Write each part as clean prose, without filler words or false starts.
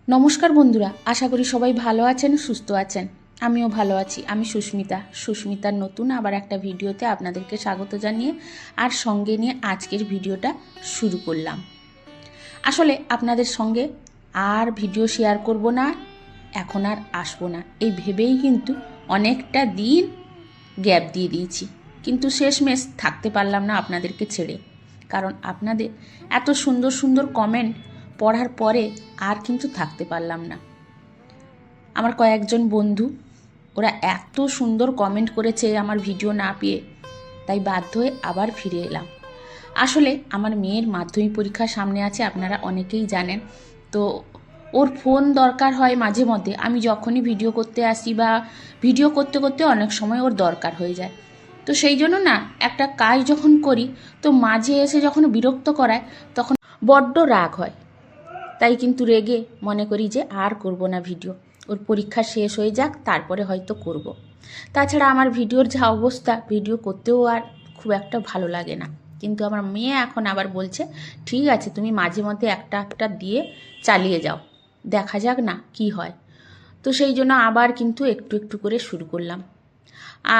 নমস্কার বন্ধুরা, আশা করি সবাই ভালো আছেন, সুস্থ আছেন। আমিও ভালো আছি। আমি সুস্মিতার নতুন আবার একটা ভিডিওতে আপনাদেরকে স্বাগত জানিয়ে আর সঙ্গে নিয়ে আজকের ভিডিওটা শুরু করলাম। আসলে আপনাদের সঙ্গে আর ভিডিও শেয়ার করব না, এখন আর আসবো না এই ভেবেই কিন্তু অনেকটা দিন গ্যাপ দিয়ে দিয়েছি, কিন্তু শেষমেশ থাকতে পারলাম না আপনাদেরকে ছেড়ে। কারণ আপনাদের এত সুন্দর সুন্দর কমেন্ট পড়ার পরে আর কিন্তু থাকতে পারলাম না। আমার কয়েকজন বন্ধু ওরা এত সুন্দর কমেন্ট করেছে আমার ভিডিও না পেয়ে, তাই বাধ্য হয়ে আবার ফিরে এলাম। আসলে আমার মেয়ের মাধ্যমিক পরীক্ষা সামনে আছে, আপনারা অনেকেই জানেন। তো ওর ফোন দরকার হয় মাঝে মধ্যে, আমি যখনই ভিডিও করতে আসি বা ভিডিও করতে করতে অনেক সময় ওর দরকার হয়ে যায়। তো সেই জন্য না, একটা কাজ যখন করি তো মাঝে এসে যখন বিরক্ত করায় তখন বড্ড রাগ হয়। তাই কিন্তু রেগে মনে করি যে আর করব না ভিডিও, ওর পরীক্ষা শেষ হয়ে যাক তারপরে হয়তো করব। তাছাড়া আমার ভিডিওর যা অবস্থা, ভিডিও করতেও আর খুব একটা ভালো লাগে না। কিন্তু আমার মেয়ে এখন আবার বলছে ঠিক আছে, তুমি মাঝে মধ্যে একটা একটা দিয়ে চালিয়ে যাও, দেখা যাক না কি হয়। তো সেই জন্য আবার কিন্তু একটু একটু করে শুরু করলাম।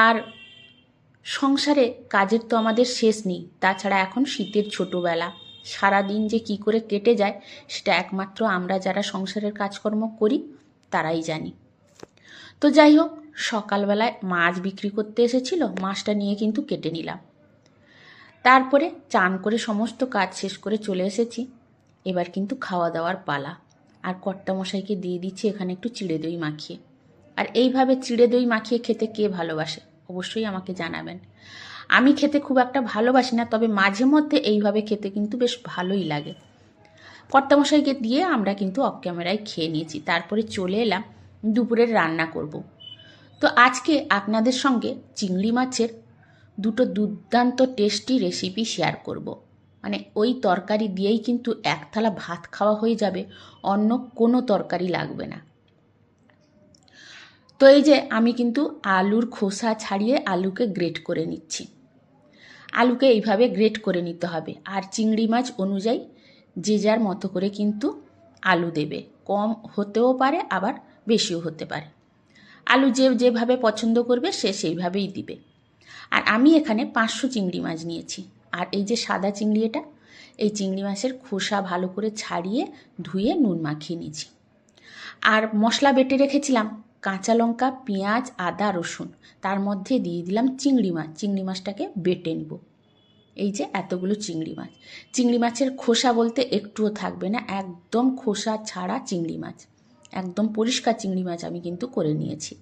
আর সংসারে কাজের তো আমাদের শেষ নেই। তাছাড়া এখন শীতের ছোটোবেলা, সারাদিন যে কি করে কেটে যায় সেটা একমাত্র আমরা যারা সংসারের কাজকর্ম করি তারাই জানি। তো যাই হোক, সকালবেলায় মাছ বিক্রি করতে এসেছিল, মাছটা নিয়ে কিন্তু কেটে নিলাম। তারপরে চান করে সমস্ত কাজ শেষ করে চলে এসেছি। এবার কিন্তু খাওয়া দাওয়ার পালা। আর কর্তামশাইকে দিয়ে দিচ্ছি এখানে একটু চিড়ে দই মাখিয়ে। আর এইভাবে চিড়ে দই মাখিয়ে খেতে কে ভালোবাসে অবশ্যই আমাকে জানাবেন। আমি খেতে খুব একটা ভালোবাসি না, তবে মাঝে মধ্যে এইভাবে খেতে কিন্তু বেশ ভালোই লাগে। কর্তামশাইকে দিয়ে আমরা কিন্তু অফ ক্যামেরায় খেয়ে নিয়েছি। তারপরে চলে এলাম দুপুরের রান্না করব। তো আজকে আপনাদের সঙ্গে চিংড়ি মাছের দুটো দুর্দান্ত টেস্টি রেসিপি শেয়ার করব। মানে ওই তরকারি দিয়েই কিন্তু এক থালা ভাত খাওয়া হয়ে যাবে, অন্য কোনো তরকারি লাগবে না। তো এই যে আমি কিন্তু আলুর খোসা ছাড়িয়ে আলুকে গ্রেট করে নিচ্ছি। আলুকে এইভাবে গ্রেট করে নিতে হবে। আর চিংড়ি মাছ অনুযায়ী যে যার মতো করে কিন্তু আলু দেবে, কম হতেও পারে আবার বেশিও হতে পারে। আলু যে যেভাবে পছন্দ করবে সে সেইভাবেই দিবে। আর আমি এখানে 500 চিংড়ি মাছ নিয়েছি। আর এই যে সাদা চিংড়ি, এই চিংড়ি মাছের খোসা ভালো করে ছাড়িয়ে ধুয়ে নুন মাখিয়ে নিয়েছি। আর মশলা বেটে রেখেছিলাম কাঁচা লঙ্কা, পেঁয়াজ, আদা, রসুন, তার মধ্যে দিয়ে দিলাম চিংড়ি মাছ। চিংড়ি মাছটাকে বেটে নেব। এই যে এতগুলো চিংড়ি মাছ, চিংড়ি মাছের খোসা বলতে একটুও থাকবে না, একদম খোসা ছাড়া চিংড়ি মাছ, একদম পরিষ্কার চিংড়ি মাছ আমি কিন্তু করে নিয়েছি।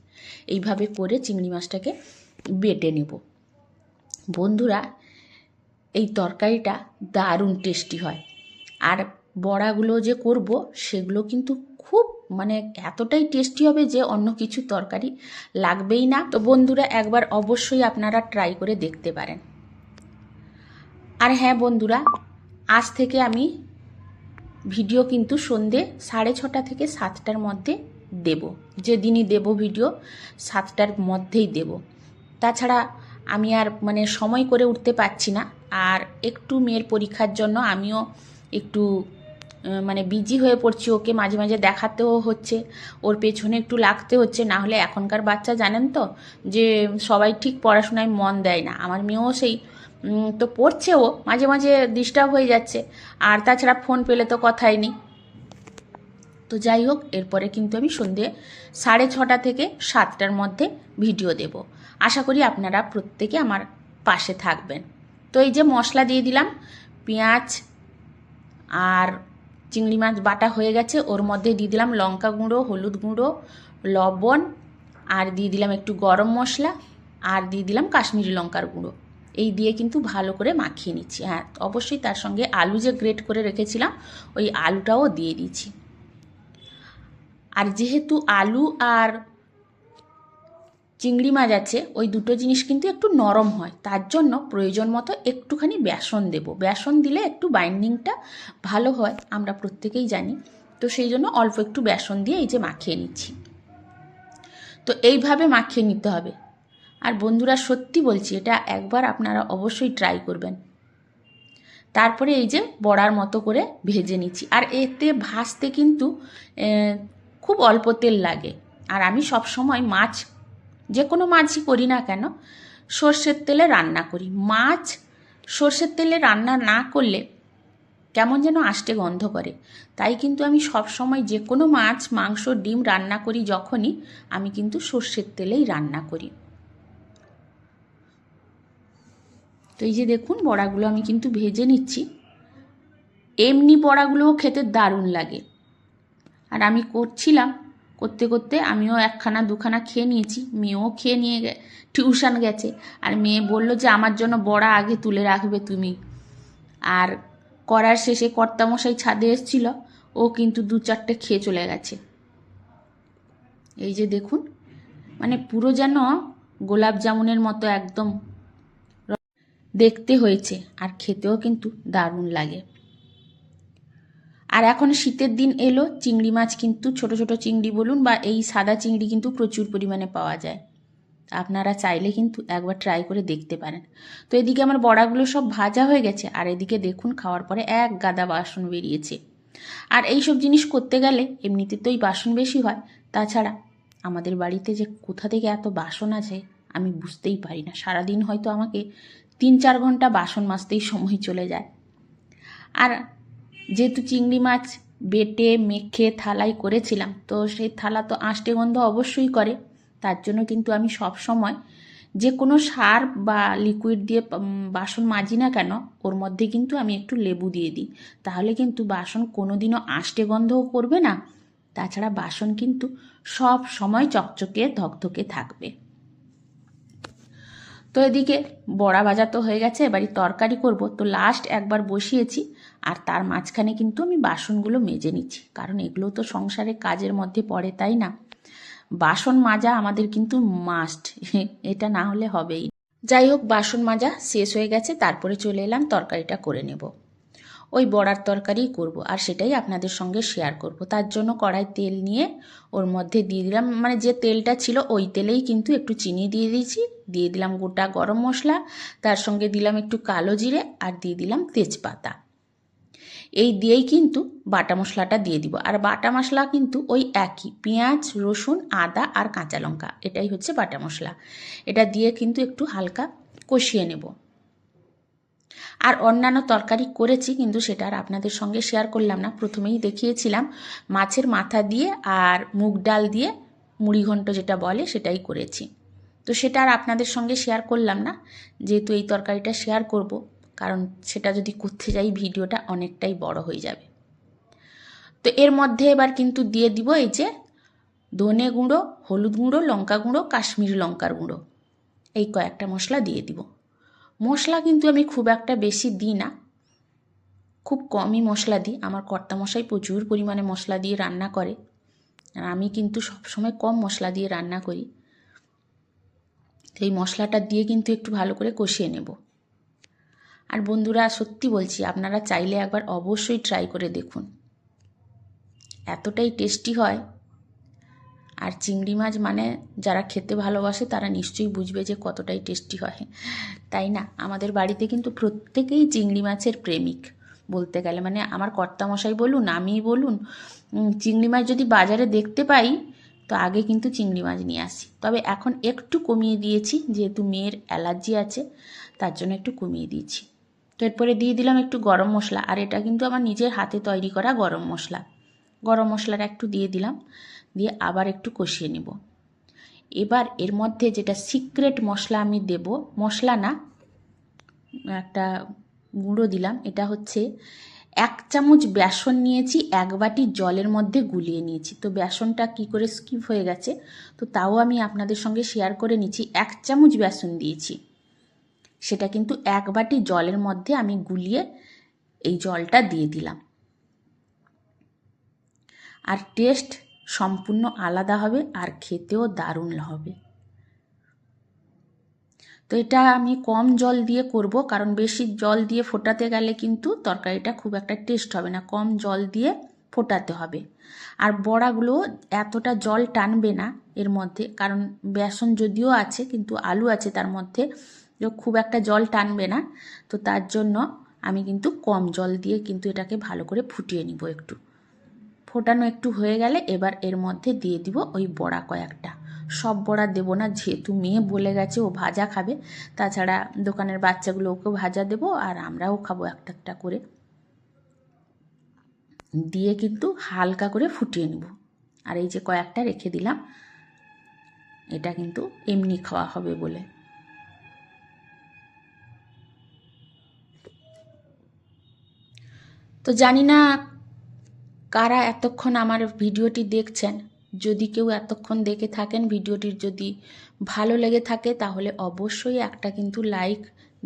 এইভাবে করে চিংড়ি মাছটাকে বেটে নেব। বন্ধুরা, এই তরকারিটা দারুণ টেস্টি হয়। আর বড়াগুলো যে করব সেগুলো কিন্তু খুব এতটাই টেস্টি হবে যে অন্য কিছু তরকারি লাগবেই না। তো বন্ধুরা, একবার অবশ্যই আপনারা ট্রাই করে দেখতে পারেন। আর হ্যাঁ বন্ধুরা, আজ থেকে আমি ভিডিও কিন্তু সন্ধে 6:30 থেকে 7টার মধ্যে দেব। যেদিনই দেব ভিডিও 7টার মধ্যেই দেব। তাছাড়া আমি আর সময় করে উঠতে পারছি না। আর একটু মেয়ের পরীক্ষার জন্য আমিও একটু বিজি হয়ে পড়ছি। ওকে মাঝে মাঝে দেখাতেও হচ্ছে, ওর পেছনে একটু লাগতে হচ্ছে। না হলে এখনকার বাচ্চা জানেন তো যে সবাই ঠিক পড়াশোনায় মন দেয় না। আমার মেয়েও সেই তো পড়ছে, ও মাঝে মাঝে ডিস্টার্ব হয়ে যাচ্ছে। আর তাছাড়া ফোন পেলে তো কথাই নেই। তো যাই হোক, এরপরে কিন্তু আমি সন্ধে 6:30 থেকে 7টার মধ্যে ভিডিও দেব। আশা করি আপনারা প্রত্যেকে আমার পাশে থাকবেন। তো এই যে মশলা দিয়ে দিলাম, পেঁয়াজ আর চিংড়ি মাছ বাটা হয়ে গেছে, ওর মধ্যে দিয়ে দিলাম লঙ্কা গুঁড়ো, হলুদ গুঁড়ো, লবণ, আর দিয়ে দিলাম একটু গরম মশলা, আর দিয়ে দিলাম কাশ্মীরি লঙ্কার গুঁড়ো। এই দিয়ে কিন্তু ভালো করে মাখিয়ে নিচ্ছি। হ্যাঁ, অবশ্যই তার সঙ্গে আলু যে গ্রেট করে রেখেছিলাম ওই আলুটাও দিয়ে দিচ্ছি। আর যেহেতু আলু আর চিংড়ি মাছ আছে, ওই দুটো জিনিস কিন্তু একটু নরম হয়, তার জন্য প্রয়োজন মতো একটুখানি বেসন দেব। বেসন দিলে একটু বাইন্ডিংটা ভালো হয়, আমরা প্রত্যেকেই জানি। তো সেই জন্য অল্প একটু বেসন দিয়ে এই যে মাখিয়ে নিচ্ছি। তো এইভাবে মাখিয়ে নিতে হবে। আর বন্ধুরা, সত্যি বলছি, এটা একবার আপনারা অবশ্যই ট্রাই করবেন। তারপরে এই যে বড়ার মতো করে ভেজে নিচ্ছি। আর এতে ভাজতে কিন্তু খুব অল্প তেল লাগে। আর আমি সব সময় মাছ, যে কোনো মাছই করি না কেন, সর্ষের তেলে রান্না করি। মাছ সর্ষের তেলে রান্না না করলে কেমন যেন আষ্টে গন্ধ করে। তাই কিন্তু আমি সব সময় যে কোনো মাছ, মাংস, ডিম রান্না করি যখনই, আমি কিন্তু সর্ষের তেলেই রান্না করি। তো এই যে দেখুন বড়াগুলো আমি কিন্তু ভেজে নিচ্ছি। এমনি বড়াগুলোও খেতে দারুণ লাগে। আর আমি করছিলাম, করতে করতে আমিও একখানা দুখানা খেয়ে নিয়েছি, মেয়েও খেয়ে নিয়ে টিউশন গেছে। আর মেয়ে বলল যে আমার জন্য বড়া আগে তুলে রাখবে তুমি। আর করার শেষে কর্তামশাই ছাদে এসেছিল, ও কিন্তু 2-4টে খেয়ে চলে গেছে। এই যে দেখুন, মানে পুরো যেন গোলাপ জামুনের মতো একদম দেখতে হয়েছে, আর খেতেও কিন্তু দারুণ লাগে। আর এখন শীতের দিন এলো, চিংড়ি মাছ কিন্তু ছোট ছোট চিংড়ি বলুন বা এই সাদা চিংড়ি কিন্তু প্রচুর পরিমাণে পাওয়া যায়। আপনারা চাইলে কিন্তু একবার ট্রাই করে দেখতে পারেন। তো এদিকে আমার বড়াগুলো সব ভাজা হয়ে গেছে, আর এদিকে দেখুন খাওয়ার পরে এক গাদা বাসন বেরিয়েছে। আর এই সব জিনিস করতে গেলে এমনিতে তো এই বাসন বেশি হয়, তাছাড়া আমাদের বাড়িতে যে কোথা থেকে এত বাসন আছে আমি বুঝতেই পারি না। সারাদিন হয়তো আমাকে 3-4 ঘন্টা বাসন মাজতেই সময় চলে যায়। আর যেহেতু চিংড়ি মাছ বেটে মেখে থালায় করেছিলাম, তো সেই থালা তো আষ্টে গন্ধ অবশ্যই করে। তার জন্য কিন্তু আমি সব সময় যে কোনো সার বা লিকুইড দিয়ে বাসন মাজি না কেন, ওর মধ্যে কিন্তু আমি একটু লেবু দিয়ে দিই। তাহলে কিন্তু বাসন কোনো দিনও আষ্টে গন্ধও করবে না, তাছাড়া বাসন কিন্তু সব সময় চকচকে ধকধকে থাকবে। তো এদিকে বড়া ভাজা তো হয়ে গেছে, এবারে তরকারি করব। তো লাস্ট একবার বসিয়েছি, আর তার মাঝখানে কিন্তু আমি বাসনগুলো মেজে নিচ্ছি, কারণ এগুলো তো সংসারে কাজের মধ্যে পড়ে, তাই না? বাসন মাজা আমাদের কিন্তু মাস্ট, এটা না হলে হবেই। যাই হোক, বাসন মাজা শেষ হয়ে গেছে, তারপরে চলে এলাম তরকারিটা করে নেব। ওই বড়ার তরকারিই করব, আর সেটাই আপনাদের সঙ্গে শেয়ার করব। তার জন্য কড়াই তেল নিয়ে ওর মধ্যে দিয়ে দিলাম, মানে যে তেলটা ছিল ওই তেলেই কিন্তু একটু চিনি দিয়ে দিয়েছি, দিয়ে দিলাম গোটা গরম মশলা, তার সঙ্গে দিলাম একটু কালো জিরে, আর দিয়ে দিলাম তেজপাতা। এই দিয়েই কিন্তু বাটা মশলাটা দিয়ে দিব। আর বাটা মশলা কিন্তু ওই একই, পেঁয়াজ, রসুন, আদা আর কাঁচা লঙ্কা, এটাই হচ্ছে বাটা মশলা। এটা দিয়ে কিন্তু একটু হালকা কষিয়ে নেব। আর অন্যান্য তরকারি করেছি, কিন্তু সেটা আর আপনাদের সঙ্গে শেয়ার করলাম না। প্রথমেই দেখিয়েছিলাম মাছের মাথা দিয়ে আর মুগ ডাল দিয়ে মুড়ি ঘন্ট যেটা বলে, সেটাই করেছি। তো সেটা আর আপনাদের সঙ্গে শেয়ার করলাম না, যেহেতু এই তরকারিটা শেয়ার করব, কারণ সেটা যদি করতে যাই ভিডিওটা অনেকটাই বড় হয়ে যাবে। তো এর মধ্যে এবার কিন্তু দিয়ে দিব এই যে ধনে গুঁড়ো, হলুদ গুঁড়ো, লঙ্কা গুঁড়ো, কাশ্মীরি লঙ্কার গুঁড়ো, এই কয়েকটা মশলা দিয়ে দিব। মশলা কিন্তু আমি খুব একটা বেশি দিই না, খুব কমই মশলা দিই। আমার কর্তামশাই প্রচুর পরিমাণে মশলা দিয়ে রান্না করে, আর আমি কিন্তু সবসময় কম মশলা দিয়ে রান্না করি। এই মশলাটা দিয়ে কিন্তু একটু ভালো করে কষিয়ে নেব। আর বন্ধুরা, সত্যি বলছি, আপনারা চাইলে একবার অবশ্যই ট্রাই করে দেখুন, এতটাই টেস্টি হয়। আর চিংড়ি মাছ মানে যারা খেতে ভালোবাসে তারা নিশ্চয়ই বুঝবে যে কতটাই টেস্টি হয়, তাই না? আমাদের বাড়িতে কিন্তু প্রত্যেকেই চিংড়ি মাছের প্রেমিক বলতে গেলে, মানে আমার কর্তামশাই বলুন, আমিই বলুন, চিংড়ি মাছ যদি বাজারে দেখতে পাই তো আগে কিন্তু চিংড়ি মাছ নিয়ে আসি। তবে এখন একটু কমিয়ে দিয়েছি, যেহেতু মেয়ের অ্যালার্জি আছে, তার জন্য একটু কমিয়ে দিয়েছি। তো এরপরে দিয়ে দিলাম একটু গরম মশলা, আর এটা কিন্তু আমার নিজের হাতে তৈরি করা গরম মশলা। গরম মশলাটা একটু দিয়ে দিলাম, দিয়ে আবার একটু কষিয়ে নেব। এবার এর মধ্যে যেটা সিক্রেট মশলা আমি দেব, মশলা না, একটা গুঁড়ো দিলাম, এটা হচ্ছে 1 চামচ বেসন নিয়েছি, 1 বাটি জলের মধ্যে গুলিয়ে নিয়েছি। তো বেসনটা কি করে স্কিপ হয়ে গেছে, তো তাও আমি আপনাদের সঙ্গে শেয়ার করে নিচ্ছি। 1 চামচ বেসন দিয়েছি, সেটা কিন্তু 1 বাটি জলের মধ্যে আমি গুলিয়ে এই জলটা দিয়ে দিলাম। আর টেস্ট সম্পূর্ণ আলাদা হবে, আর খেতেও দারুণ হবে। তো এটা আমি কম জল দিয়ে করব, কারণ বেশি জল দিয়ে ফোটাতে গেলে কিন্তু তরকারিটা খুব একটা টেস্ট হবে না। কম জল দিয়ে ফোটাতে হবে। আর বড়াগুলো এতটা জল টানবে না এর মধ্যে, কারণ বেসন যদিও আছে কিন্তু আলু আছে তার মধ্যে, খুব একটা জল টানবে না। তো তার জন্য আমি কিন্তু কম জল দিয়ে কিন্তু এটাকে ভালো করে ফুটিয়ে নিব। একটু ফোটানো একটু হয়ে গেলে এবার এর মধ্যে দিয়ে দিব ওই বড়া কয়েকটা। সব বড়া দেবো না, যেহেতু মেয়ে বলে গেছে ও ভাজা খাবে, তাছাড়া দোকানের বাচ্চাগুলো ওকেও ভাজা দেবো আর আমরাও খাবো একটা একটা করে। দিয়ে কিন্তু হালকা করে ফুটিয়ে নিব। আর এই যে কয়েকটা রেখে দিলাম, এটা কিন্তু এমনি খাওয়া হবে বলে। তো জানি না কারা এতক্ষণ আমার ভিডিওটি দেখছেন। যদি কেউ এতক্ষণ দেখে থাকেন, ভিডিওটির যদি ভালো লেগে থাকে, তাহলে অবশ্যই একটা কিন্তু লাইক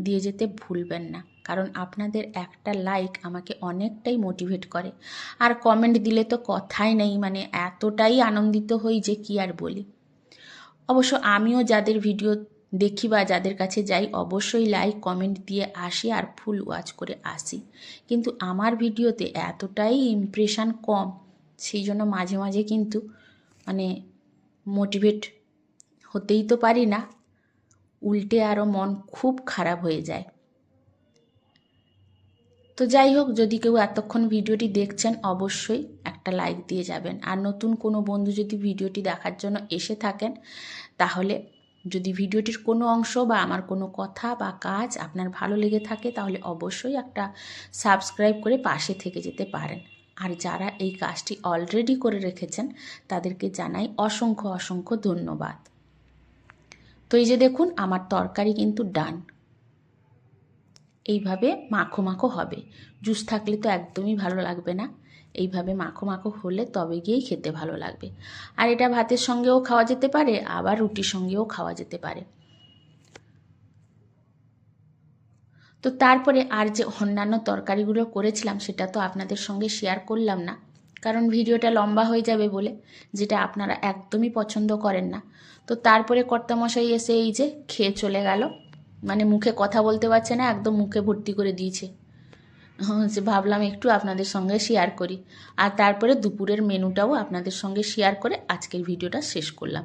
দিয়ে যেতে ভুলবেন না, কারণ আপনাদের একটা লাইক আমাকে অনেকটাই মোটিভেট করে। আর কমেন্ট দিলে তো কথাই নেই, মানে এতটাই আনন্দিত হই যে কি আর বলি। অবশ্য আমিও যাদের ভিডিও দেখি বা যাদের কাছে যাই অবশ্যই লাইক কমেন্ট দিয়ে আসি আর ফুল ওয়াচ করে আসি, কিন্তু আমার ভিডিওতে এতটাই ইমপ্রেশন কম, সেই জন্য মাঝে মাঝে কিন্তু মানে মোটিভেট হতেই তো পারি না, উল্টে আরও মন খুব খারাপ হয়ে যায়। তো যাই হোক, যদি কেউ এতক্ষণ ভিডিওটি দেখছেন অবশ্যই একটা লাইক দিয়ে যাবেন। আর নতুন কোনো বন্ধু যদি ভিডিওটি দেখার জন্য এসে থাকেন, তাহলে যদি ভিডিওটির কোনো অংশ বা আমার কোনো কথা বা কাজ আপনার ভালো লেগে থাকে, তাহলে অবশ্যই একটা সাবস্ক্রাইব করে পাশে থেকে যেতে পারেন। আর যারা এই কাজটি অলরেডি করে রেখেছেন তাদেরকে জানাই অসংখ্য অসংখ্য ধন্যবাদ। তো এই যে দেখুন, আমার তরকারি কিন্তু ডান। এইভাবে মাখো মাখো হবে। জুস থাকলে তো একদমই ভালো লাগবে না, এইভাবে মাখো মাখো হলে তবে গিয়েই খেতে ভালো লাগবে। আর এটা ভাতের সঙ্গেও খাওয়া যেতে পারে, আবার রুটির সঙ্গেও খাওয়া যেতে পারে। তো তারপরে আর যে অন্যান্য তরকারিগুলো করেছিলাম সেটা তো আপনাদের সঙ্গে শেয়ার করলাম না, কারণ ভিডিওটা লম্বা হয়ে যাবে বলে, যেটা আপনারা একদমই পছন্দ করেন না। তো তারপরে কর্তামশাই এসে এই যে খেয়ে চলে গেল, মানে মুখে কথা বলতে পারছে না, একদম মুখে ভর্তি করে দিয়েছে। যে ভাবলাম একটু আপনাদের সঙ্গে শেয়ার করি। আর তারপরে দুপুরের মেনুটাও আপনাদের সঙ্গে শেয়ার করে আজকের ভিডিওটা শেষ করলাম।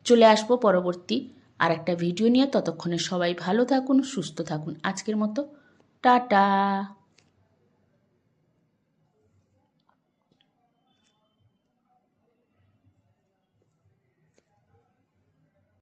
চলে আসবো পরবর্তী আর একটা ভিডিও নিয়ে। ততক্ষণে সবাই ভালো থাকুন, সুস্থ থাকুন। আজকের মতো টাটা।